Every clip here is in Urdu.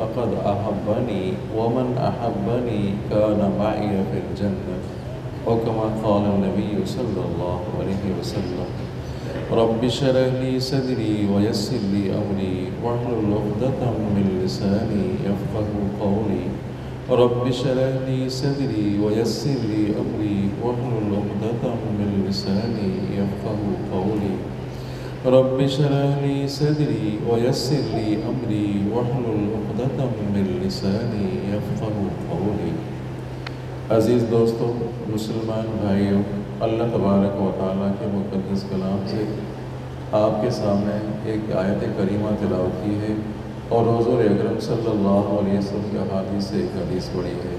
فقد أحبني ومن أحبني كان معي في الجنة أو كما قال النبي صلى الله عليه وسلم رب اشرح لي صدري ويسر لي أمري واحلل عقدة من لساني يفقهوا قولي رب اشرح لي صدري ويسر لي أمري واحلل عقدة من لساني يفقهوا قولي رب اشرح لي صدري ويسر لي أمري واحلل عقدة من لساني يفقهوا قولي۔ عزیز دوستو، مسلمان بھائیوں، اللہ تبارک و تعالیٰ کے مقدس کلام سے آپ کے سامنے ایک آیت کریمہ تلاوت کی ہے اور حضور اکرم صلی اللہ علیہ وسلم کے احادیث سے ایک حدیث پڑھی ہے۔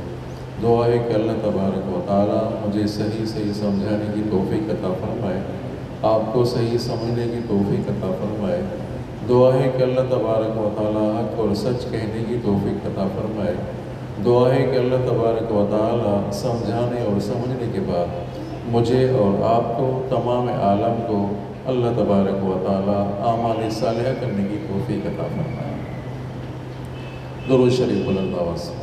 دعا ہے کہ اللہ تبارک و تعالیٰ مجھے صحیح سمجھانے کی توفیق عطا فرمائے، آپ کو صحیح سمجھنے کی توفیق عطا فرمائے۔ دعا ہے کہ اللہ تبارک و تعالیٰ حق اور سچ کہنے کی توفیق عطا فرمائے۔ دعا ہے کہ اللہ تبارک و تعالیٰ سمجھانے اور سمجھنے کے بعد مجھے اور آپ کو، تمام عالم کو اللہ تبارک و تعالیٰ اعمال صالحہ کرنے کی توفیق عطا فرمائے۔ درود شریف بلند آواز سے۔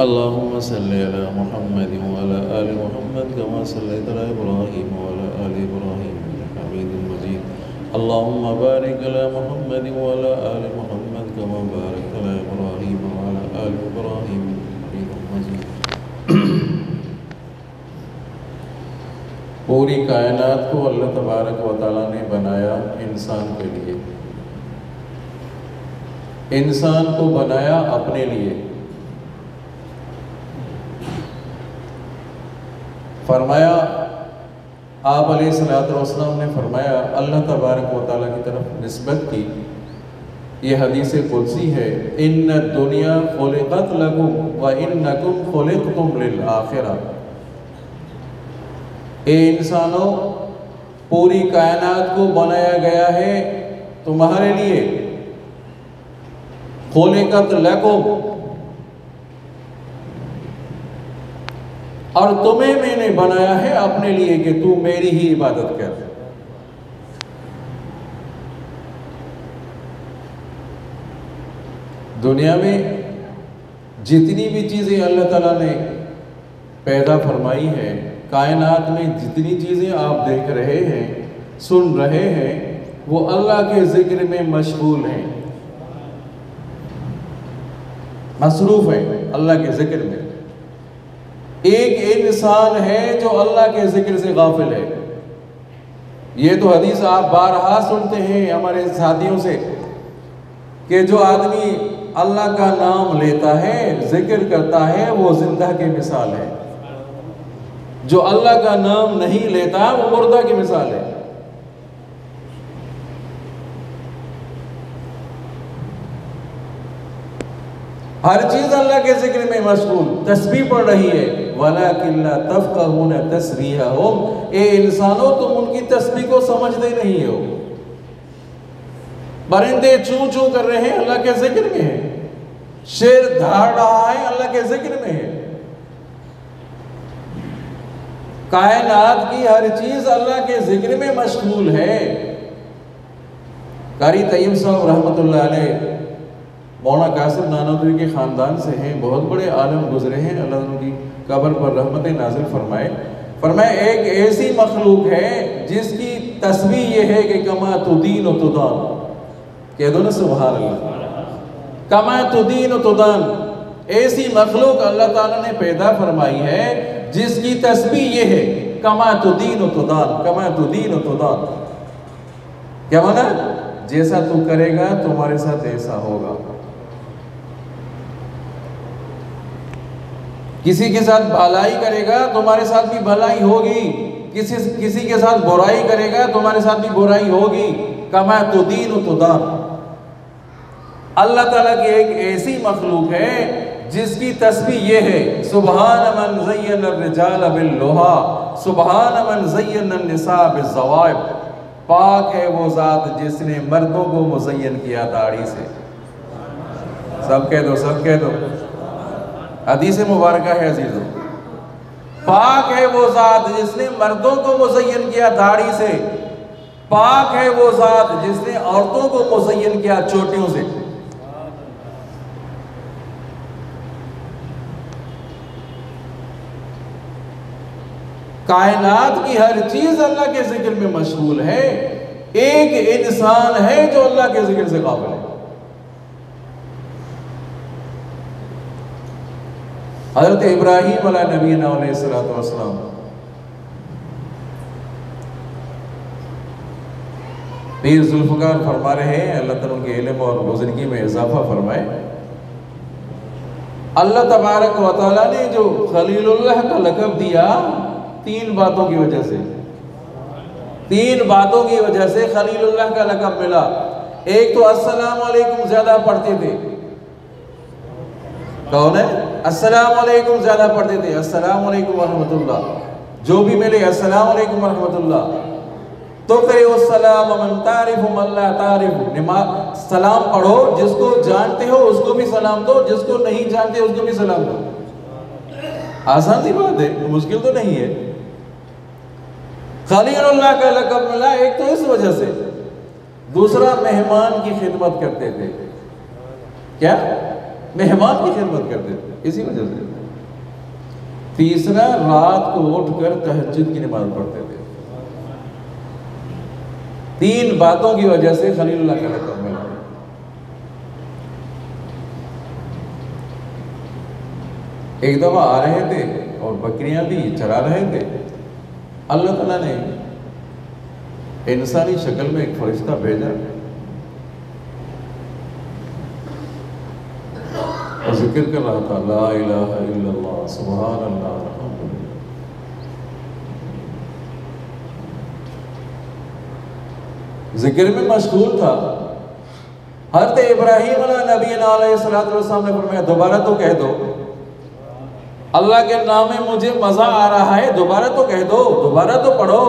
اللہم صلی علی محمد وعلی آل محمد کما صلیت علی ابراہیم وعلی آل ابراہیم انک حمید مجید۔ اللہم بارک علی محمد وعلی آل محمد کما بارکت علی ابراہیم وعلی آل ابراہیم انک حمید مجید۔ پوری کائنات کو اللہ تبارک و تعالیٰ نے بنایا انسان کے لیے، انسان کو بنایا اپنے لیے۔ فرمایا، آپ علیہ السلام نے فرمایا، اللہ تبارک و تعالیٰ کی طرف نسبت کی، یہ حدیث قدسی ہے، ان الدنیا خلقت لکم و انکم خلقتم للآخرہ۔ اے انسانوں، پوری کائنات کو بنایا گیا ہے تمہارے لیے، خلقت لکم، اور تمہیں میں نے بنایا ہے اپنے لیے کہ تو میری ہی عبادت کر۔ دنیا میں جتنی بھی چیزیں اللہ تعالیٰ نے پیدا فرمائی ہے، کائنات میں جتنی چیزیں آپ دیکھ رہے ہیں، سن رہے ہیں، وہ اللہ کے ذکر میں مشغول ہیں، مصروف ہیں اللہ کے ذکر میں۔ ایک انسان ہے جو اللہ کے ذکر سے غافل ہے۔ یہ تو حدیث آپ بارہا سنتے ہیں ہمارے ساتھیوں سے کہ جو آدمی اللہ کا نام لیتا ہے، ذکر کرتا ہے، وہ زندہ کی مثال ہے۔ جو اللہ کا نام نہیں لیتا وہ مردہ کی مثال ہے۔ ہر چیز اللہ کے ذکر میں مشغول، تسبیح پڑھ رہی ہے، وَلَكِنْ لَا تَفْقَهُونَ تَسْبِيحَهُمْ۔ اے انسانوں، تم ان کی تسبیح کو سمجھتے نہیں ہو۔ پرندے چوں چوں کر رہے ہیں، اللہ کے ذکر میں ہے۔ شیر دھاڑ رہا ہے، اللہ کے ذکر میں ہے۔ کائنات کی ہر چیز اللہ کے ذکر میں مشغول ہے۔ قاری طیب صاحب رحمۃ اللہ علیہ مولانا قاسم نانوتوی کے خاندان سے ہیں، بہت بڑے عالم گزرے ہیں، اللہ ان کی قبر پر رحمت نازل فرمائے۔ فرمائے، ایک ایسی مخلوق ہے جس کی تسبیح یہ ہے کہ کما تدین و تدان۔ کہہ دو نا سبحان اللہ۔ کما تدین و تدان، ایسی مخلوق اللہ تعالیٰ نے پیدا فرمائی ہے جس کی تسبیح یہ ہے، کما تدین و تدان، کما تدین و تدان۔ کیا مانا؟ جیسا تو کرے گا تمہارے ساتھ ایسا ہوگا۔ کسی کے ساتھ بھلائی کرے گا تمہارے ساتھ بھی بھلائی ہوگی، کسی کے ساتھ برائی کرے گا تمہارے ساتھ بھی برائی ہوگی۔ کما تدین و تدان۔ اللہ تعالیٰ کی ایک ایسی مخلوق ہے جس کی تسبیح یہ ہے، سبحان من زین الرجال باللوحا، سبحان من زین النساء بالزوائب۔ پاک ہے وہ ذات جس نے مردوں کو مزین کیا داڑھی سے۔ سب کہہ دو، سب کہہ دو۔ حدیث مبارکہ ہے عزیزو، پاک ہے وہ ذات جس نے مردوں کو مزین کیا داڑھی سے۔ پاک ہے وہ ذات جس نے عورتوں کو مزین کیا چوٹیوں سے. کائنات کی ہر چیز اللہ کے ذکر میں مشغول ہے. ایک انسان ہے جو اللہ کے ذکر سے قابل ہے. حضرت ابراہیم علیہ نبینا علیہ السلام پیر ذوالفقار فرما رہے ہیں، اللہ تعالیٰ کے علم اور بزرگی میں اضافہ فرمائے، اللہ تبارک و تعالیٰ نے جو خلیل اللہ کا لقب دیا تین باتوں کی وجہ سے، تین باتوں کی وجہ سے خلیل اللہ کا لقب ملا. ایک تو السلام علیکم زیادہ پڑھتے تھے. کون ہے؟ السلام علیکم زیادہ پڑھتے تھے. السلام علیکم ورحمۃ اللہ، جو بھی ملے السلام علیکم ورحمۃ اللہ. تو کرے السلام من تعرف من لا تعرف، سلام پڑھو جس کو جانتے ہو اس کو بھی سلام دو، جس کو نہیں جانتے اس کو بھی سلام دو. آسان سی بات ہے، مشکل تو نہیں ہے. خلیل اللہ کا لقب ملا ایک تو اس وجہ سے، دوسرا مہمان کی خدمت کرتے تھے. کیا؟ مہمان کی خدمت کرتے تھے اسی وجہ سے. تیسرا رات کو اٹھ کر تہجد کی نماز پڑھتے تھے. تین باتوں کی وجہ سے خلیل اللہ کا لقب ملا. ایک دفعہ آ رہے تھے اور بکریاں بھی چرا رہے تھے. اللہ تعالیٰ نے انسانی شکل میں ایک فرشتہ بھیجا اور ذکر کر رہا تھا لا الہ الا اللہ سبحان اللہ الحمدللہ. ذکر میں مشغول تھا. حضرت ابراہیم علیہ نبینا علیہ السلام نے فرمایا دوبارہ تو کہہ دو، اللہ کے نام میں مجھے مزہ آ رہا ہے، دوبارہ تو کہہ دو، دوبارہ تو پڑھو.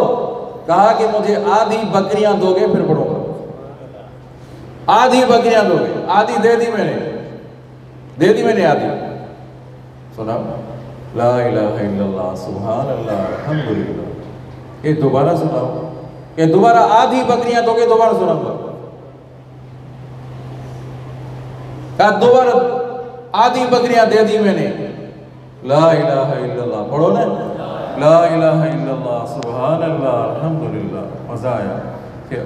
کہا کہ مجھے آدھی بکریاں دو گے پھر پڑھوں گا. آدھی بکریاں دو گے. آدھی دے دی میں نے آدھی. سنا لا الہ الا اللہ سبحان اللہ الحمدللہ. یہ دوبارہ سناؤ کہ دوبارہ آدھی بکریاں دو گے، دوبارہ سناؤں گا. کہا دوبارہ آدھی بکریاں دے دی میں نے. لا الہ الا اللہ پڑھو نا، لا الہ الا اللہ سبحان اللہ الحمدللہ. مزہ آیا. کیا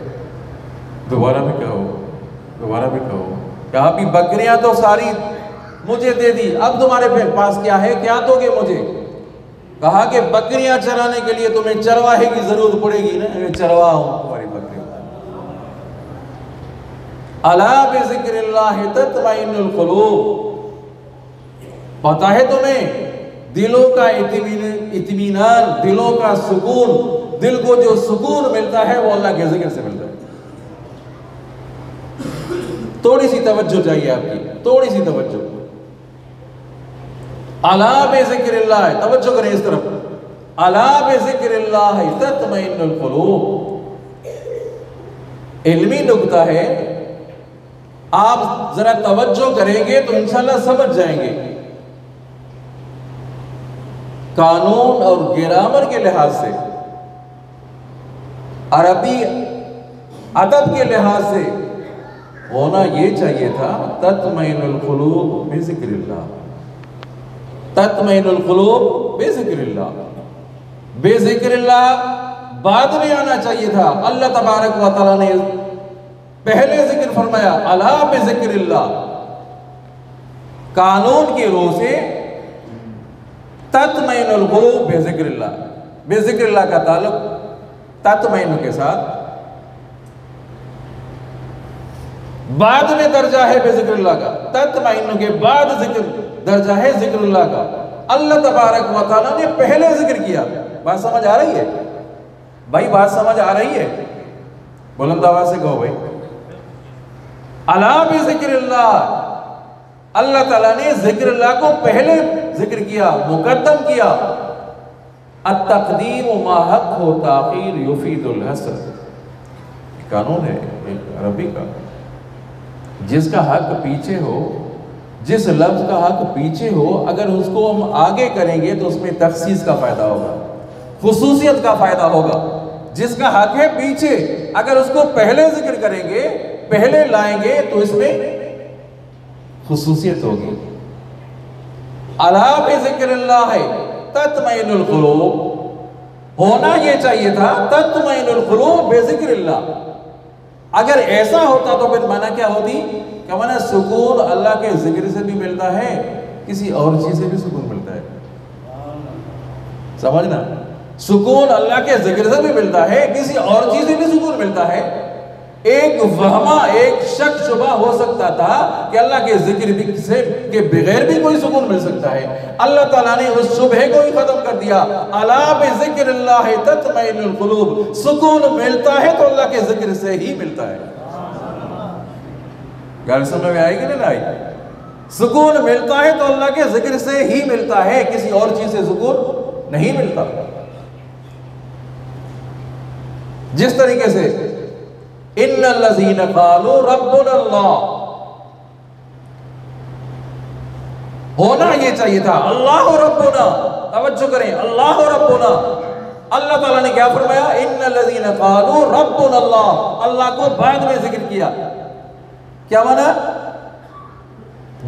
دوبارہ بھی کہو، دوبارہ بھی کہو. کہا بھی بکریاں تو ساری مجھے دے دی، اب تمہارے پاس کیا ہے، کیا دو گے مجھے؟ کہا کہ بکریاں چرانے کے لیے تمہیں چرواہے کی ضرورت پڑے گی نا، میں چرواہ ہوں تمہاری بکریوں. الا بذکر اللہ تطمئن القلوب. پتا ہے تمہیں دلوں کا اطمینان، دلوں کا سکون، دل کو جو سکون ملتا ہے وہ اللہ کے ذکر سے ملتا ہے. تھوڑی سی توجہ چاہیے آپ کی، تھوڑی سی توجہ. الا بذکر اللہ، توجہ کریں اس طرف. الا بذکر اللہ تطمئن القلوب. علمی نکتہ ہے، آپ ذرا توجہ کریں گے تو انشاءاللہ سمجھ جائیں گے. قانون اور گرامر کے لحاظ سے، عربی ادب کے لحاظ سے ہونا یہ چاہیے تھا تطمئن القلوب بذکر اللہ. تطمئن القلوب بذکر اللہ. بے ذکر اللہ بعد میں آنا چاہیے تھا. اللہ تبارک و تعالیٰ نے پہلے ذکر فرمایا الا بذکر اللہ. قانون کی روح سے تطمئن القلوب بے ذکر اللہ. بے ذکر اللہ کا تعلق تطمئن کے ساتھ بعد میں درجہ ہے بے ذکر اللہ کا. تطمئن کے بعد ذکر درجہ ہے ذکر اللہ کا. اللہ تبارک و تعالیٰ نے پہلے ذکر کیا. بات سمجھ آ رہی ہے بھائی؟ بات سمجھ آ رہی ہے؟ بلند آواز سے کہو بھائی. الا بذکر اللہ. اللہ تعالیٰ نے ذکر اللہ کو پہلے ذکر کیا، مقدم کیا. التقدیم ما حق ہو تاخیر یفید الحسر. قانون ہے عربی کا. جس کا حق پیچھے ہو، جس لفظ کا حق پیچھے ہو، اگر اس کو ہم آگے کریں گے تو اس میں تخصیص کا فائدہ ہوگا، خصوصیت کا فائدہ ہوگا. جس کا حق ہے پیچھے اگر اس کو پہلے ذکر کریں گے، پہلے لائیں گے تو اس میں خصوصیت ہوگی۔ الا بذکر اللہ تطمئن القلوب، ہونا یہ چاہیے تھا تطمئن القلوب بذکر اللہ۔ اگر ایسا ہوتا تو پھر معنی کیا ہوتی کہ معنی سکون اللہ کے ذکر سے بھی ملتا ہے، کسی اور چیز سے بھی سکون ملتا ہے، سمجھنا، سکون اللہ کے ذکر سے بھی ملتا ہے، کسی اور چیز سے بھی سکون ملتا ہے۔ ایک وہمہ، ایک شک شبہ ہو سکتا تھا کہ اللہ کے ذکر سے کے بغیر بھی کوئی سکون مل سکتا ہے، اللہ تعالیٰ نے اس شبہ کو ہی ختم کر دیا۔ الا بذکر اللہ تطمئن القلوب، سکون ملتا ہے تو اللہ کے ذکر سے ہی ملتا ہے۔ گل سمجھ میں آئے گی نہیں آئی؟ سکون ملتا ہے تو اللہ کے ذکر سے ہی ملتا ہے، کسی اور چیز سے سکون نہیں ملتا۔ جس طریقے سے ان الذین قالوا ربنا اللہ، ہونا یہ چاہیے تھا اللہ ربنا، توجہ کریں، اللہ ربنا۔ اللہ تعالیٰ نے کیا فرمایا؟ ان الذین قالوا ربنا اللہ، اللہ کو بعد میں ذکر کیا۔ کیا مانا؟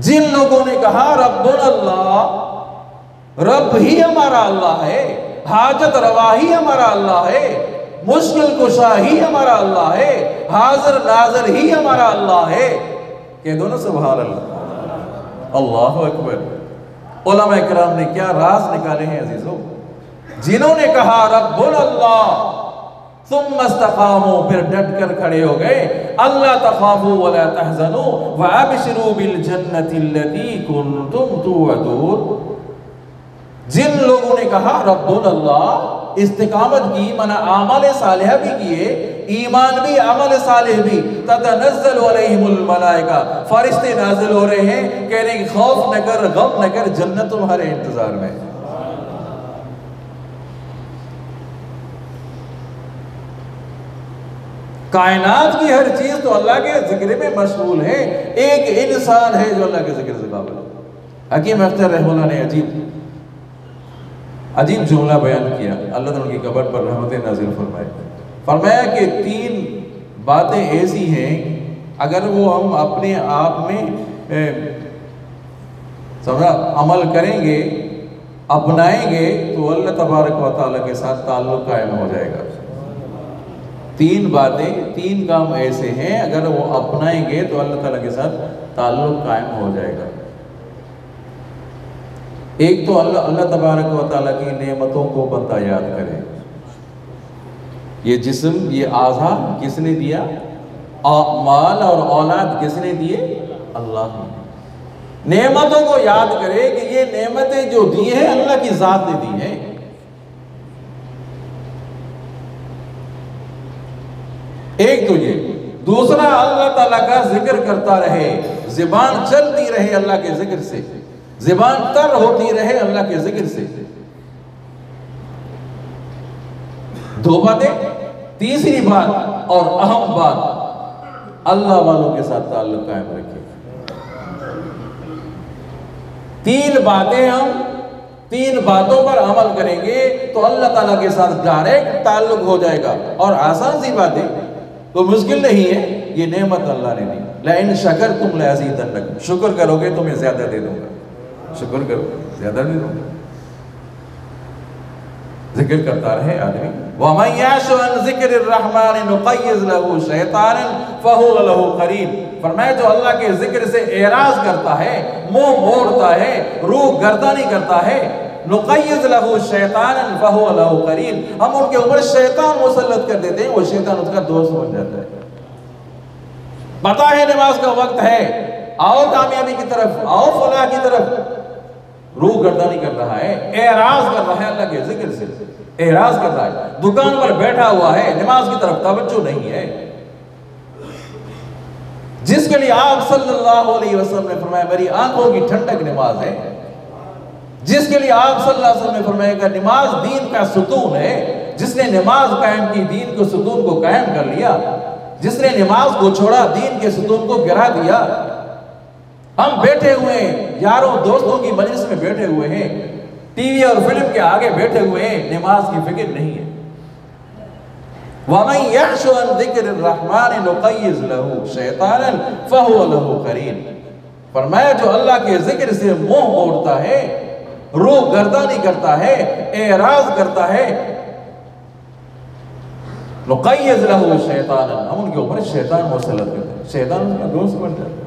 جن لوگوں نے کہا ربنا اللہ، رب ہی ہمارا اللہ ہے، حاجت روا ہی ہمارا اللہ ہے، مشکل کشا ہی ہمارا اللہ ہے، حاضر ناظر ہی ہمارا اللہ ہے، کہہ دو نا سبحان اللہ، اللہ اکبر۔ علماء کرام نے کیا راز نکالے ہیں عزیزوں، جنہوں نے کہا ربنا اللہ ثم استقاموا، پھر ڈٹ کر کھڑے ہو گئے، اللہ تخافوا ولا تحزنوا وابشروا بالجنة التي كنتم توعدون۔ جن لوگوں نے کہا ربنا اللہ، استقامت کی، معنی عمل صالحہ بھی کیے، ایمان بھی عمل صالح بھی، تتنزل علیہم الملائکہ، فرشتے نازل ہو رہے ہیں، کہہ رہے ہیں کہ خوف نہ کر، غم نہ کر، جنت تمہارے انتظار میں۔ کائنات کی ہر چیز تو اللہ کے ذکر میں مشغول ہے، ایک انسان ہے جو اللہ کے ذکر سے قابل ہے۔ حکیم اختر رحمہ اللہ نے عجیب جملہ بیان کیا، اللہ تعالیٰ کی قبر پر رحمت نازل فرمائے، فرمایا کہ 3 باتیں ایسی ہیں اگر وہ ہم اپنے آپ میں عمل کریں گے، اپنائیں گے تو اللہ تبارک و تعالیٰ کے ساتھ تعلق قائم ہو جائے گا۔ 3 باتیں، 3 کام ایسے ہیں اگر وہ اپنائیں گے تو اللہ تعالیٰ کے ساتھ تعلق قائم ہو جائے گا۔ ایک تو اللہ تبارک و تعالیٰ کی نعمتوں کو بندہ یاد کرے، یہ جسم، یہ اعضا کس نے دیا؟ مال اور اولاد کس نے دیے؟ اللہ نے۔ نعمتوں کو یاد کرے کہ یہ نعمتیں جو دی ہیں اللہ کی ذات نے دی ہیں۔ ایک تو یہ، دوسرا اللہ تعالیٰ کا ذکر کرتا رہے، زبان چلتی رہے اللہ کے ذکر سے، زبان تر ہوتی رہے اللہ کے ذکر سے۔ 2 باتیں۔ تیسری بات اور اہم بات، اللہ والوں کے ساتھ تعلق قائم رکھے۔ 3 باتیں، ہم 3 باتوں پر عمل کریں گے تو اللہ تعالیٰ کے ساتھ ڈائریکٹ تعلق ہو جائے گا، اور آسان سی بات ہے، کوئی مشکل نہیں ہے، یہ نعمت اللہ نے دی۔ لَإِن شَكَرْتُمْ لَأَزِيدَنَّكُمْ، شکر کرو گے تمہیں زیادہ دے دوں گا، شکر کرو زیادہ دے دوں گا۔ ذکر کرتا رہے آدمی۔ وَمَنْ يَعْشُ عَنْ ذِكْرِ الرَّحْمَنِ نُقَيِّضْ لَهُ شَيْطَانًا فَهُوَ لَهُ قَرِينٌ۔ فرمایا جو اللہ کے ذکر سے اعراض کرتا ہے، منہ موڑتا ہے، روح گردانی کرتا ہے، نُقَيِّضْ لَهُ شَيْطَانًا فَهُوَ لَهُ قَرِينٌ، ہم ان کے اوپر شیطان مسلط کر دیتے ہیں، وہ شیطان اس کا دوست بن جاتا ہے۔ پتہ ہے نماز کا وقت ہے، آؤ کامیابی کی طرف، آؤ فلاح کی طرف، روح گردانی کر رہا ہے، اعراض کر رہا ہے اللہ کے ذکر سے، اعراض کر رہا ہے، دکان پر بیٹھا ہوا ہے، نماز کی طرف توجہ نہیں ہے۔ جس کے لیے آپ صلی اللہ علیہ وسلم نے فرمایا میری آنکھوں کی ٹھنڈک نماز ہے، جس کے لیے آپ صلی اللہ علیہ وسلم نے فرمایا کہ نماز دین کا ستون ہے، جس نے نماز قائم کی دین کو ستون کو قائم کر لیا، جس نے نماز کو چھوڑا دین کے ستون کو گرا دیا۔ ہم بیٹھے ہوئے ہیں، یاروں دوستوں کی مجلس میں بیٹھے ہوئے ہیں، ٹی وی اور فلم کے آگے بیٹھے ہوئے ہیں، نماز کی فکر نہیں ہے۔ وَمَنْ يَعْشُ عَنْ ذِكْرِ الرَّحْمَنِ نُقَيِّضْ لَهُ شَيْطَانًا فَهُوَ لَهُ قَرِينٌ۔ فرمایا جو اللہ کے ذکر سے منہ موڑتا ہے، رو گردانی کرتا ہے، اعراض کرتا ہے، نُقَيِّضْ لَهُ شَيْطَانًا، ہم ان کے اوپر شیطان مسلط کرتے ہیں، شیطان اس کا دوست بن جاتا ہے۔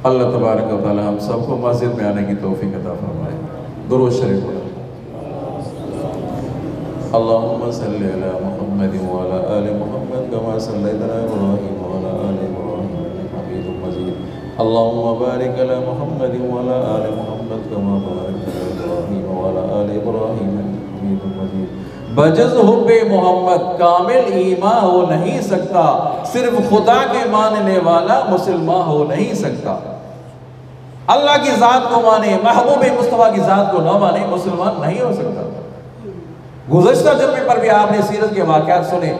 اللہ تبارک و تعالی ہم سب کو مسجد میں آنے کی توفیق عطا فرمائے۔ درود شریف پڑھیں۔ اللہم صلی علی محمد وعلی آل محمد کما صلیت علی ابراہیم وعلی آل ابراہیم انک حمید مجید۔ اللہم بارک علی محمد وعلی آل محمد کما بارکت علی ابراہیم وعلی آل ابراہیم انک حمید مجید۔ بجز حب محمد کامل ایمان ہو نہیں سکتا، صرف خدا کے ماننے والا مسلمان ہو نہیں سکتا۔ اللہ کی ذات کو مانے، محبوب مصطفیٰ کی ذات کو نہ مانے، مسلمان نہیں ہو سکتا۔ گزشتہ جمعے پر بھی آپ نے سیرت کے واقعات سنے۔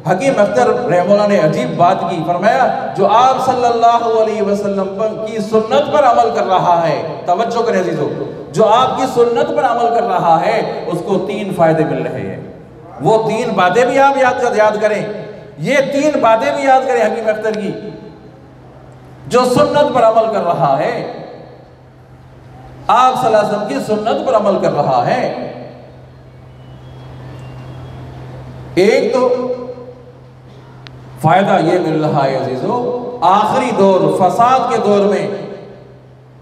حکیم اختر رحمہ اللہ نے عجیب بات کی، فرمایا جو آپ صلی اللہ علیہ وسلم کی سنت پر عمل کر رہا ہے، توجہ کریں عزیزو، جو آپ کی سنت پر عمل کر رہا ہے اس کو 3 فائدے مل رہے ہیں۔ وہ 3 باتیں بھی آپ یاد کریں، یہ 3 باتیں بھی یاد کریں حکیم اختر کی۔ جو سنت پر عمل کر رہا ہے، آپ صلی اللہ علیہ وسلم کی سنت پر عمل کر رہا ہے، ایک تو فائدہ یہ مل رہا ہے عزیزو، آخری دور فساد کے دور میں،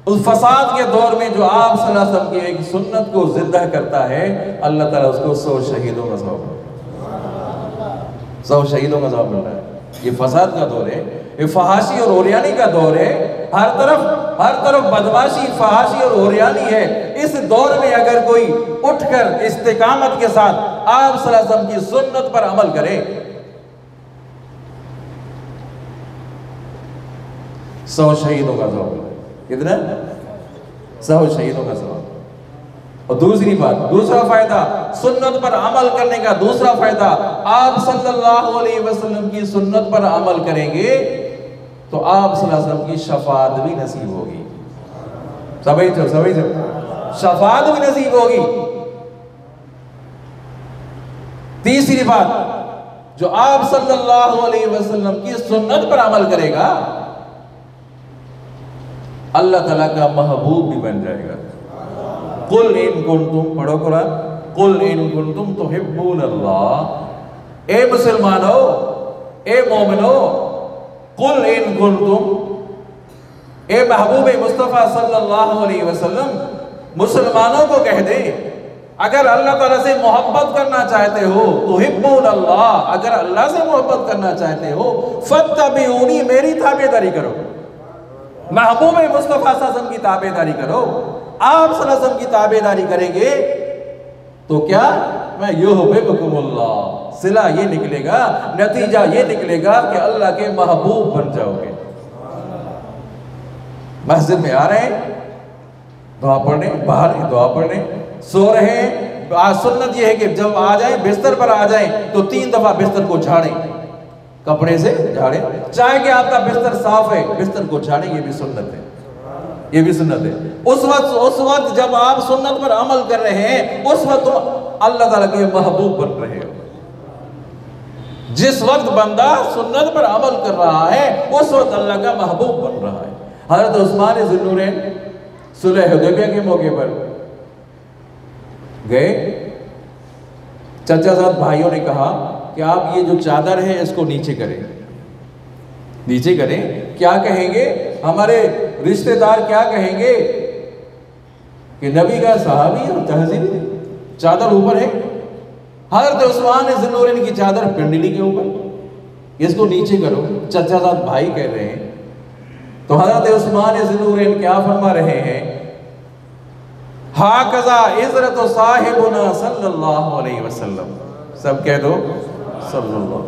اس فساد کے دور میں جو آپ صلی اللہ علیہ وسلم کی ایک سنت کو زندہ کرتا ہے، اللہ تعالیٰ اس کو 100 شہیدوں کا ثواب ملتا ہے۔ 100 شہیدوں کا ثواب ملتا ہے۔ یہ فساد کا دور ہے، یہ فحاشی اور عریانی کا دور ہے، ہر طرف بدماشی، فحاشی اور عریانی ہے۔ اس دور میں اگر کوئی اٹھ کر استقامت کے ساتھ آپ صلی اللہ علیہ وسلم کی سنت پر عمل کرے، 100 شہیدوں کا ثواب ملتا ہے۔ کتنا؟ 100 شہیدوں کا ثواب۔ اور دوسری بات، دوسرا فائدہ سنت پر عمل کرنے کا دوسرا فائدہ، آپ صلی اللہ علیہ وسلم کی سنت پر عمل کریں گے تو آپ صلی اللہ علیہ وسلم کی شفاعت بھی نصیب ہوگی۔ سمجھو، شفاعت بھی نصیب ہوگی۔ تیسری بات، جو آپ صلی اللہ علیہ وسلم کی سنت پر عمل کرے گا، اللہ تعالیٰ کا محبوب بھی بن جائے گا۔ قُلْ إِن كُنْتُمْ، پڑھو قرآن، قُلْ إِن كُنْتُمْ تُحِبُّونَ اللَّهِ، اے مسلمانوں، اے مومنوں، قُلْ إِن كُنْتُمْ، اے محبوب مصطفیٰ صلی اللہ علیہ وسلم مسلمانوں کو کہہ دے، اگر اللہ تعالیٰ سے محبت کرنا چاہتے ہو، تحبون اللہ، اگر اللہ سے محبت کرنا چاہتے ہو، فاتبعونی، میری تابعداری کرو، محبوب مصطفیٰ صلی اللہ علیہ وسلم کی تابعداری کرو۔ آپ صلی اللہ علیہ وسلم کی تابعداری کریں گے تو کیا؟ میں یحببکم اللہ، صلہ یہ نکلے گا، نتیجہ یہ نکلے گا کہ اللہ کے محبوب بن جاؤ گے۔ مسجد میں آ رہے ہیں دعا پڑھنے، باہر ہیں دعا پڑھنے، سو رہے ہیں، آج سنت یہ ہے کہ جب آ جائیں بستر پر آ جائیں تو 3 دفعہ بستر کو جھاڑیں، کپڑے سے جھاڑیں، چاہے کہ آپ کا بستر صاف ہے، بستر کو جھاڑیں، یہ بھی سنت ہے، یہ بھی سنت ہے۔ اس وقت جب آپ سنت پر عمل کر رہے ہیں، اس وقت اللہ تعالیٰ کے محبوب بن رہے ہو۔ جس وقت بندہ سنت پر عمل کر رہا ہے، اس وقت اللہ کا محبوب بن رہا ہے۔ حضرت عثمان ذی النورین صلح حدیبیہ کے موقع پر گئے، چچا زاد بھائیوں نے کہا کہ آپ یہ جو چادر ہے اس کو نیچے کریں، نیچے کریں، کیا کہیں گے ہمارے رشتہ دار، کیا کہیں گے کہ نبی کا صحابی اور تہذیبی، چادر اوپر ہے۔ حضرت عثمان ذی النورین کی چادر پنڈلی کے اوپر، اس کو نیچے کرو، چچا زاد بھائی کہہ رہے ہیں۔ تو حضرت عثمان ذی النورین کیا فرما رہے ہیں؟ ہاکذا عزرت صاحبنا صلی اللہ علیہ وسلم، سب کہہ دو صلی اللہ،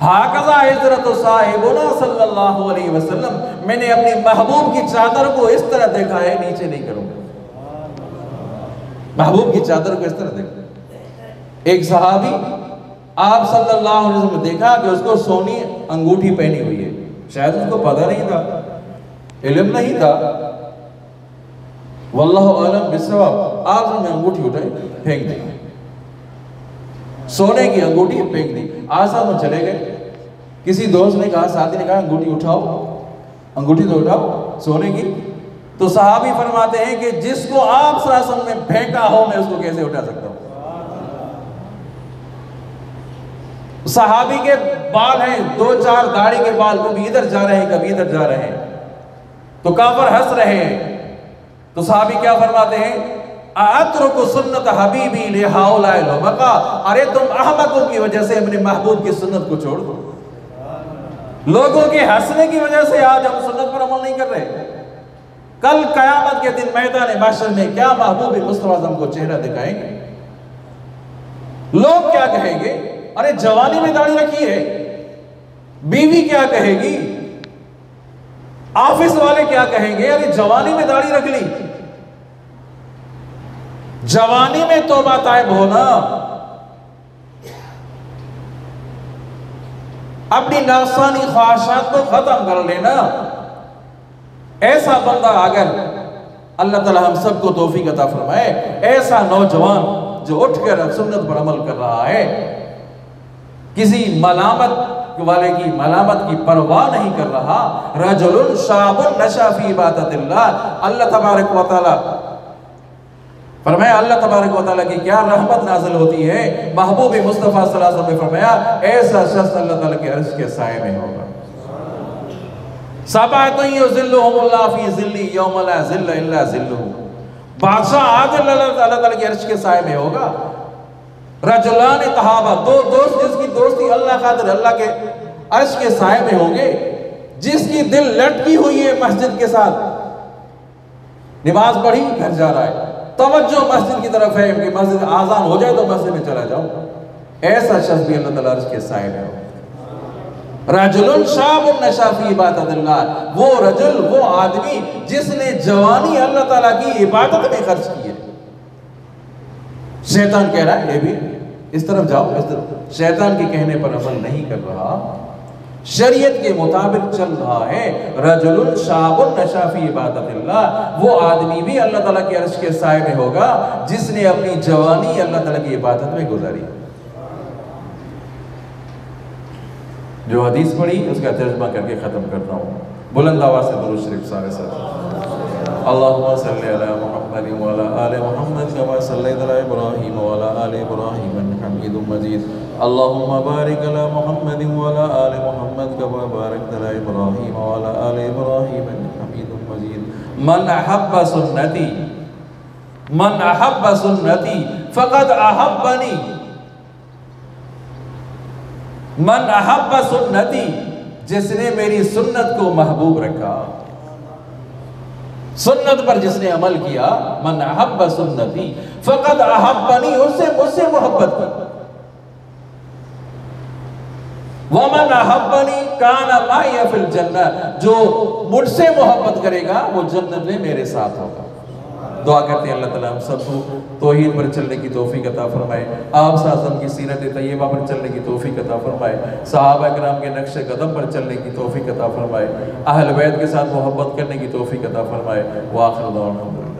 ہاکذا عزرت صاحبنا صلی اللہ علیہ وسلم، میں نے اپنی محبوب کی چادر کو اس طرح دیکھا ہے، نیچے نہیں کروں گا، محبوب کی چادر کو اس طرح دیکھا۔ ایک صحابی آپ صلی اللہ علیہ وسلم نے دیکھا کہ اس کو سونی انگوٹھی پہنی ہوئی ہے، شاید اس کو پتہ نہیں تھا، علم نہیں تھا، واللہ عالم بالصواب۔ آپ نے انگوٹھی اٹھائی پھینک دی، سونے کی انگوٹھی پھینک دی، آسان میں چلے گئے۔ کسی دوست نے کہا، ساتھی نے کہا انگوٹھی اٹھاؤ، انگوٹھی تو اٹھاؤ سونے کی۔ تو صحابی فرماتے ہیں کہ جس کو آپ صلی اللہ علیہ وسلم نے پھینکا ہو میں اس کو کیسے اٹھا سکتا ہوں؟ صحابی کے بال ہیں 2-4 داڑھی کے بال، کبھی ادھر جا رہے ہیں کبھی ادھر جا رہے ہیں، تو کافر ہنس رہے ہیں۔ تو صحابی کیا فرماتے ہیں؟ اَأَتْرُكُ سُنَّتَ حَبِيبِي لِهَؤُلَاءِ الْحُمَقَاءِ، ارے تم احمقوں کی وجہ سے اپنے محبوب کی سنت کو چھوڑ دو۔ لوگوں کے ہنسنے کی وجہ سے آج ہم سنت پر عمل نہیں کر رہے۔ کل قیامت کے دن میدان محشر میں کیا محبوب مصطفیٰ اعظم کو چہرہ دکھائیں گے؟ لوگ کیا کہیں گے؟ ارے جوانی میں داڑھی رکھی ہے۔ بیوی کیا کہے گی؟ آفس والے کیا کہیں گے؟ ارے جوانی میں داڑھی رکھ لی۔ جوانی میں توبہ طائب ہونا، اپنی نفسانی خواہشات کو ختم کر لینا، ایسا بندہ اگر اللہ تعالی ہم سب کو توفیق عطا فرمائے، ایسا نوجوان جو اٹھ کر سنت پر عمل کر رہا ہے، کسی ملامت والے کی ملامت کی پرواہ نہیں کر رہا، رجل شاب نشا فی عبادت اللہ، اللہ تبارک و تعالی فرمایا، اللہ تبارک و تعالیٰ کی کیا رحمت نازل ہوتی ہے۔ محبوب مصطفیٰ صلی اللہ علیہ وسلم نے فرمایا ایسا شخص اللہ تعالیٰ کے عرش کے سائے میں ہوگا۔ سبعۃ یظلھم اللہ فی ظلہ یوم لا ظل الا ظلہ، بادشاہ عادل اللہ تعالیٰ کے عرش کے سائے میں ہوگا۔ رجلان تحابا، دو دوست جس کی دوستی اللہ خاطر اللہ کے عرش کے سائے میں ہوں گے، جس کی دل لٹکی ہوئی ہے مسجد کے ساتھ، نماز پڑھی گھر جا رہا ہے، توجہ مسجد کی طرف ہے کہ مسجد آزان ہو جائے تو مسجد میں چلا جاؤ، ایسا شخص بھی اللہ تعالیٰ عرش کے سائے میں ہوگا۔ رجل شاب نشا فی عبادت اللہ، وہ رجل، وہ آدمی جس نے جوانی اللہ تعالیٰ کی عبادت میں خرچ کی ہے۔ شیطان کہہ رہا ہے یہ بھی اس طرف جاؤ، اس طرف، شیطان کے کہنے پر عمل نہیں کر رہا، شریعت کے مطابق چل رہا ہے۔ رجل شاب نشا فی عبادت اللہ، وہ آدمی بھی اللہ تعالیٰ کے عرش کے سائے میں ہوگا جس نے اپنی جوانی اللہ تعالیٰ کی عبادت میں گزاری۔ جو حدیث پڑھی اس کا ترجمہ کر کے ختم کرتا ہوں، بلند آواز سے درود شریف سارے ساتھ۔ اللہم صلی علی محمد وعلی آل محمد کما صلیت علی ابراہیم وعلی آل ابراہیم انک حمید مجید۔ اللہم بارک علی محمد وعلی آل محمد کما بارکت علی ابراہیم وعلی آل ابراہیم انک حمید مجید۔ من احب سنتی، من احب سنتی فقد احبنی، من احب سنتی، جس نے میری سنت کو محبوب رکھا، سنت پر جس نے عمل کیا، من احب سنتی فقد احبنی، اس سے مجھ سے محبت کی۔ ومن احبنی کان معی فی الجنہ، جو مجھ سے محبت کرے گا وہ جنت میں میرے ساتھ ہوگا۔ دعا کرتے ہیں اللہ تعالیٰ ہم سب کو توحید پر چلنے کی توفیق عطا فرمائے، آپ صلی اللہ علیہ وسلم کی سیرت طیبہ پر چلنے کی توفیق عطا فرمائے، صحابہ کرام کے نقش قدم پر چلنے کی توفیق عطا فرمائے، اہل بیت کے ساتھ محبت کرنے کی توفیق عطا فرمائے۔ وآخر دعوانا